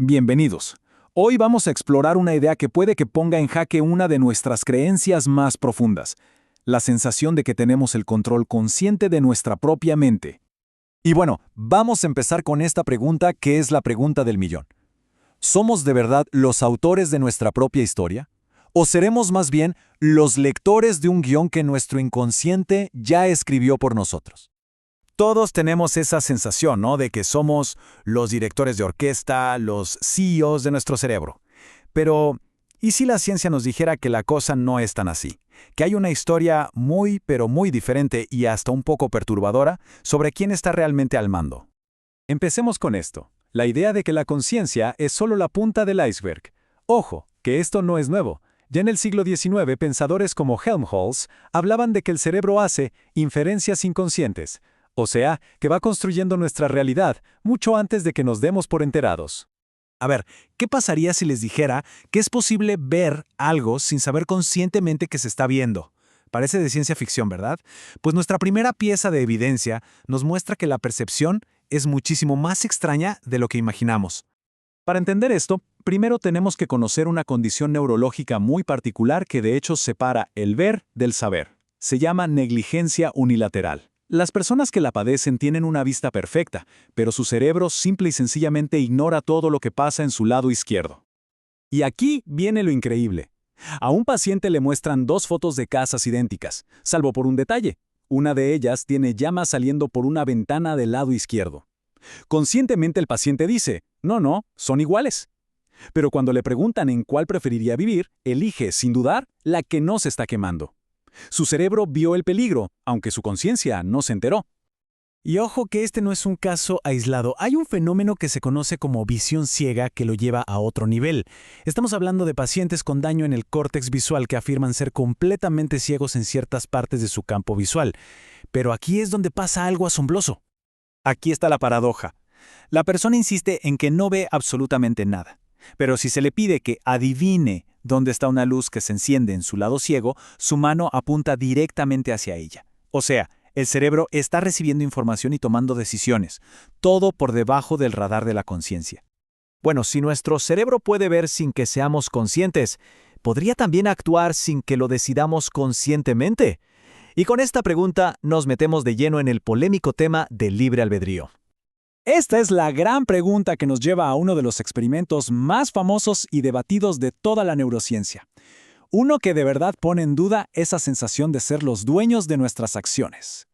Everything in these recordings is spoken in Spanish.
Bienvenidos. Hoy vamos a explorar una idea que puede que ponga en jaque una de nuestras creencias más profundas, la sensación de que tenemos el control consciente de nuestra propia mente. Y bueno, vamos a empezar con esta pregunta que es la pregunta del millón. ¿Somos de verdad los autores de nuestra propia historia? ¿O seremos más bien los lectores de un guión que nuestro inconsciente ya escribió por nosotros? Todos tenemos esa sensación, ¿no?, de que somos los directores de orquesta, los CEOs de nuestro cerebro. Pero, ¿y si la ciencia nos dijera que la cosa no es tan así? Que hay una historia muy, pero muy diferente y hasta un poco perturbadora sobre quién está realmente al mando. Empecemos con esto. La idea de que la conciencia es solo la punta del iceberg. Ojo, que esto no es nuevo. Ya en el siglo XIX, pensadores como Helmholtz hablaban de que el cerebro hace inferencias inconscientes, o sea, que va construyendo nuestra realidad mucho antes de que nos demos por enterados. A ver, ¿qué pasaría si les dijera que es posible ver algo sin saber conscientemente que se está viendo? Parece de ciencia ficción, ¿verdad? Pues nuestra primera pieza de evidencia nos muestra que la percepción es muchísimo más extraña de lo que imaginamos. Para entender esto, primero tenemos que conocer una condición neurológica muy particular que de hecho separa el ver del saber. Se llama negligencia unilateral. Las personas que la padecen tienen una vista perfecta, pero su cerebro simple y sencillamente ignora todo lo que pasa en su lado izquierdo. Y aquí viene lo increíble. A un paciente le muestran dos fotos de casas idénticas, salvo por un detalle. Una de ellas tiene llamas saliendo por una ventana del lado izquierdo. Conscientemente el paciente dice, no, son iguales. Pero cuando le preguntan en cuál preferiría vivir, elige, sin dudar, la que no se está quemando. Su cerebro vio el peligro, aunque su conciencia no se enteró. Y ojo que este no es un caso aislado. Hay un fenómeno que se conoce como visión ciega que lo lleva a otro nivel. Estamos hablando de pacientes con daño en el córtex visual que afirman ser completamente ciegos en ciertas partes de su campo visual. Pero aquí es donde pasa algo asombroso. Aquí está la paradoja. La persona insiste en que no ve absolutamente nada. Pero si se le pide que adivine dónde está una luz que se enciende en su lado ciego, su mano apunta directamente hacia ella. O sea, el cerebro está recibiendo información y tomando decisiones, todo por debajo del radar de la conciencia. Bueno, si nuestro cerebro puede ver sin que seamos conscientes, ¿podría también actuar sin que lo decidamos conscientemente? Y con esta pregunta nos metemos de lleno en el polémico tema del libre albedrío. Esta es la gran pregunta que nos lleva a uno de los experimentos más famosos y debatidos de toda la neurociencia. Uno que de verdad pone en duda esa sensación de ser los dueños de nuestras acciones.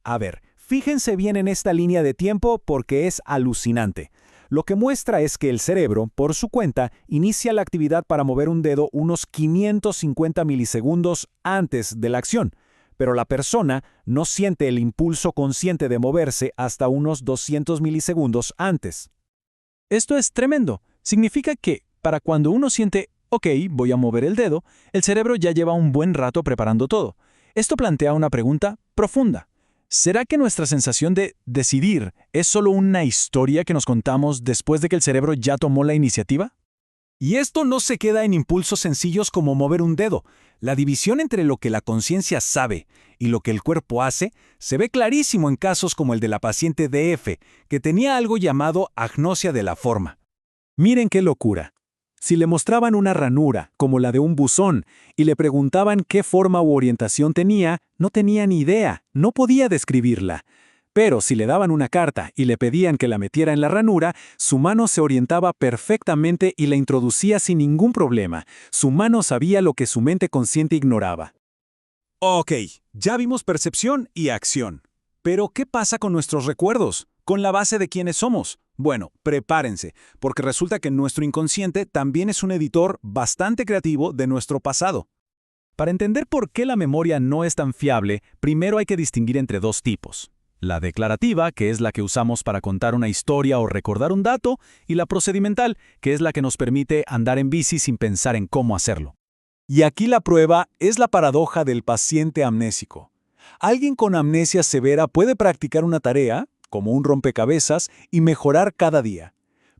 A ver, fíjense bien en esta línea de tiempo porque es alucinante. Lo que muestra es que el cerebro, por su cuenta, inicia la actividad para mover un dedo unos 550 milisegundos antes de la acción. Pero la persona no siente el impulso consciente de moverse hasta unos 200 milisegundos antes. Esto es tremendo. Significa que, para cuando uno siente, ok, voy a mover el dedo, el cerebro ya lleva un buen rato preparando todo. Esto plantea una pregunta profunda. ¿Será que nuestra sensación de decidir es solo una historia que nos contamos después de que el cerebro ya tomó la iniciativa? Y esto no se queda en impulsos sencillos como mover un dedo. La división entre lo que la conciencia sabe y lo que el cuerpo hace se ve clarísimo en casos como el de la paciente DF, que tenía algo llamado agnosia de la forma. Miren qué locura. Si le mostraban una ranura, como la de un buzón, y le preguntaban qué forma u orientación tenía, no tenía ni idea, no podía describirla. Pero si le daban una carta y le pedían que la metiera en la ranura, su mano se orientaba perfectamente y la introducía sin ningún problema. Su mano sabía lo que su mente consciente ignoraba. Ok, ya vimos percepción y acción. Pero, ¿qué pasa con nuestros recuerdos? ¿Con la base de quiénes somos? Bueno, prepárense, porque resulta que nuestro inconsciente también es un editor bastante creativo de nuestro pasado. Para entender por qué la memoria no es tan fiable, primero hay que distinguir entre dos tipos. La declarativa, que es la que usamos para contar una historia o recordar un dato, y la procedimental, que es la que nos permite andar en bici sin pensar en cómo hacerlo. Y aquí la prueba es la paradoja del paciente amnésico. Alguien con amnesia severa puede practicar una tarea, como un rompecabezas, y mejorar cada día.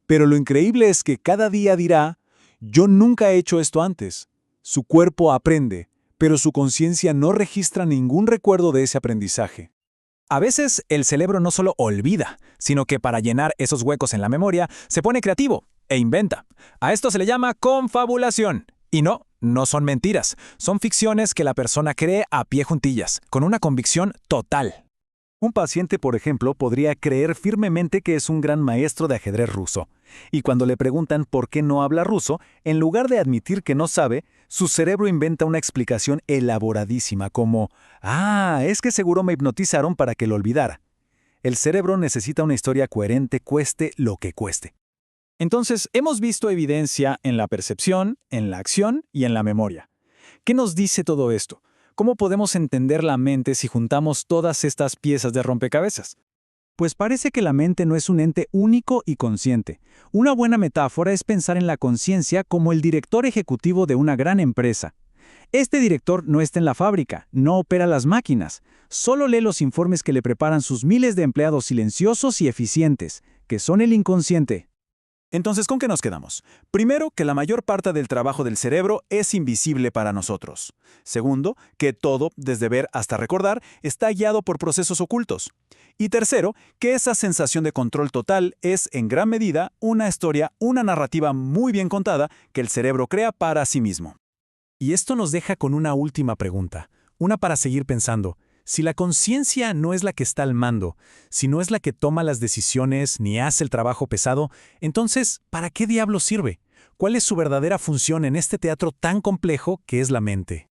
Pero lo increíble es que cada día dirá, yo nunca he hecho esto antes. Su cuerpo aprende, pero su conciencia no registra ningún recuerdo de ese aprendizaje. A veces el cerebro no solo olvida, sino que para llenar esos huecos en la memoria se pone creativo. e inventa. A esto se le llama confabulación. Y no son mentiras. Son ficciones que la persona cree a pie juntillas, con una convicción total. Un paciente, por ejemplo, podría creer firmemente que es un gran maestro de ajedrez ruso. Y cuando le preguntan por qué no habla ruso, en lugar de admitir que no sabe, su cerebro inventa una explicación elaboradísima como, es que seguro me hipnotizaron para que lo olvidara. El cerebro necesita una historia coherente, cueste lo que cueste. Entonces, hemos visto evidencia en la percepción, en la acción y en la memoria. ¿Qué nos dice todo esto? ¿Cómo podemos entender la mente si juntamos todas estas piezas de rompecabezas? Pues parece que la mente no es un ente único y consciente. Una buena metáfora es pensar en la conciencia como el director ejecutivo de una gran empresa. Este director no está en la fábrica, no opera las máquinas, solo lee los informes que le preparan sus miles de empleados silenciosos y eficientes, que son el inconsciente. Entonces, ¿con qué nos quedamos? Primero, que la mayor parte del trabajo del cerebro es invisible para nosotros. Segundo, que todo, desde ver hasta recordar, está guiado por procesos ocultos. Y tercero, que esa sensación de control total es, en gran medida, una historia, una narrativa muy bien contada que el cerebro crea para sí mismo. Y esto nos deja con una última pregunta, una para seguir pensando. Si la conciencia no es la que está al mando, si no es la que toma las decisiones ni hace el trabajo pesado, entonces, ¿para qué diablos sirve? ¿Cuál es su verdadera función en este teatro tan complejo que es la mente?